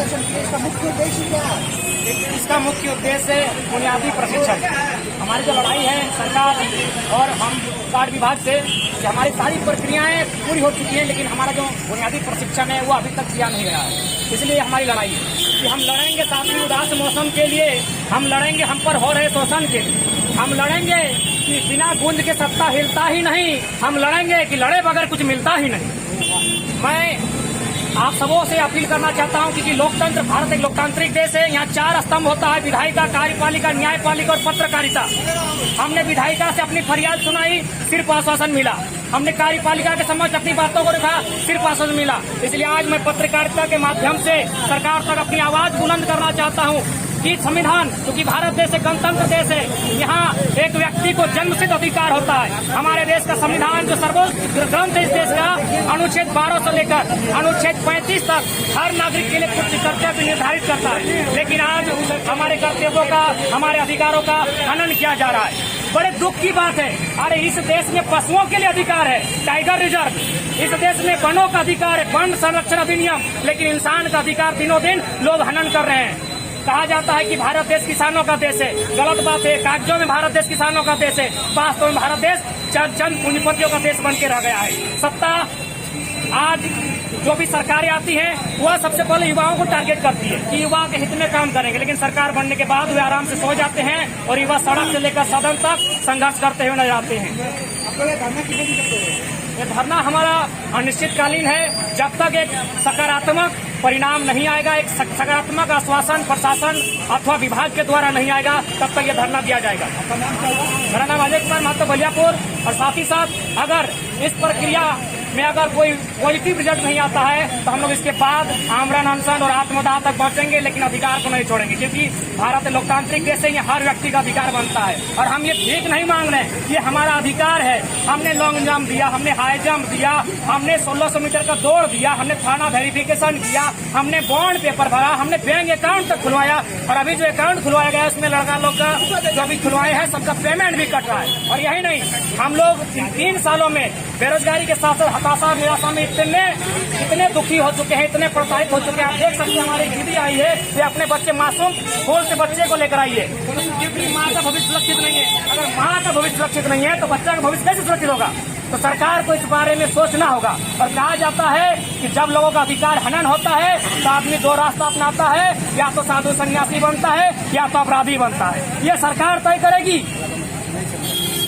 प्रदर्शन किए, इसका मुख्य उद्देश्य क्या है? इसका मुख्य उद्देश्य बुनियादी प्रशिक्षण। हमारी जो लड़ाई है सरकार और हम कार्ड विभाग से कि हमारी सारी प्रक्रियाएं पूरी हो चुकी हैं, लेकिन हमारा जो बुनियादी प्रशिक्षण है वो अभी तक दिया नहीं गया है। इसलिए हमारी लड़ाई है कि हम लड़ेंगे ताकि उदास मौसम के लिए, हम लड़ेंगे हम पर हो रहे शोषण के लिए, हम लड़ेंगे कि बिना गूंज के सत्ता हिलता ही नहीं, हम लड़ेंगे कि लड़े बगैर कुछ मिलता ही नहीं। मैं आप सबों से अपील करना चाहता हूं कि लोकतंत्र, भारत एक लोकतांत्रिक देश है। यहाँ 4 स्तंभ होता है: विधायिका, कार्यपालिका, न्यायपालिका और पत्रकारिता। हमने विधायिका से अपनी फरियाद सुनाई, सिर्फ आश्वासन मिला। हमने कार्यपालिका के समक्ष अपनी बातों को रखा, सिर्फ आश्वासन मिला। इसलिए आज मैं पत्रकारिता के माध्यम से सरकार तक अपनी आवाज बुलंद करना चाहता हूँ कि संविधान, क्योंकि भारत देश एक गणतंत्र देश है, यहाँ एक व्यक्ति को जन्मसिद्ध अधिकार होता है। हमारे देश का संविधान जो सर्वोच्च ग्रंथ है इस देश का, अनुच्छेद 12 से लेकर अनुच्छेद 35 तक हर नागरिक के लिए कुछ कर्तव्य निर्धारित करता है। लेकिन आज हमारे कर्तव्यों का, हमारे अधिकारों का हनन किया जा रहा है। बड़े दुख की बात है। अरे इस देश में पशुओं के लिए अधिकार है, टाइगर रिजर्व, इस देश में वनों का अधिकार है, वन संरक्षण अधिनियम, लेकिन इंसान का अधिकार दिनों दिन लोग हनन कर रहे हैं। कहा जाता है कि भारत देश किसानों का देश है, गलत बात है। कागजों में भारत देश किसानों का देश है, वास्तव में भारत देश चंद पूंजीपतियों का देश बन के रह गया है। सत्ता आज जो भी सरकारें आती हैं वह सबसे पहले युवाओं को टारगेट करती है कि युवा के हित में काम करेंगे, लेकिन सरकार बनने के बाद वे आराम से सो जाते हैं और युवा सड़क से लेकर सदन तक संघर्ष करते हुए नजर आते हैं। ये धरना हमारा अनिश्चितकालीन है। जब तक एक सकारात्मक परिणाम नहीं आएगा, एक सकारात्मक आश्वासन प्रशासन अथवा विभाग के द्वारा नहीं आएगा, तब तक ये धरना दिया जाएगा। मेरा नाम अजय कुमार महतो बलियापुर। और साथ ही साथ अगर इस प्रक्रिया में अगर कोई पॉजिटिव रिजल्ट नहीं आता है तो हम लोग इसके बाद आमरण अनशन और आत्मदाह तक पहुंचेंगे, लेकिन अधिकार को नहीं छोड़ेंगे, क्योंकि भारत लोकतांत्रिक देश है, हर व्यक्ति का अधिकार बनता है। और हम ये भीख नहीं मांग रहे हैं, ये हमारा अधिकार है। हमने लॉन्ग जंप दिया, हमने हाई जंप दिया, हमने 1600 मीटर का दौड़ दिया, हमने थाना वेरिफिकेशन किया, हमने बॉन्ड पेपर भरा, हमने बैंक अकाउंट तक खुलवाया। और अभी जो अकाउंट खुलवाया गया है उसमें लड़का लोग का जो अभी खुलवाए हैं सबका पेमेंट भी कट रहा है। और यही नहीं, हम लोग 3 सालों में बेरोजगारी के साथ साथ हताशा निराशा में इतने दुखी हो चुके हैं, इतने प्रताड़ित हो चुके हैं। आप देख सकते हैं हमारी दीदी आई है, ये अपने बच्चे मासूम स्कूल से बच्चे को लेकर आई है, क्योंकि माँ का भविष्य सुरक्षित नहीं है। अगर माँ का भविष्य सुरक्षित नहीं है तो बच्चा का भविष्य कैसे सुरक्षित होगा? तो सरकार को इस बारे में सोचना होगा। और कहा जाता है कि जब लोगों का अधिकार हनन होता है तो आदमी 2 रास्ता अपनाता है, या तो साधु सन्यासी बनता है या तो अपराधी बनता है। ये सरकार तय करेगी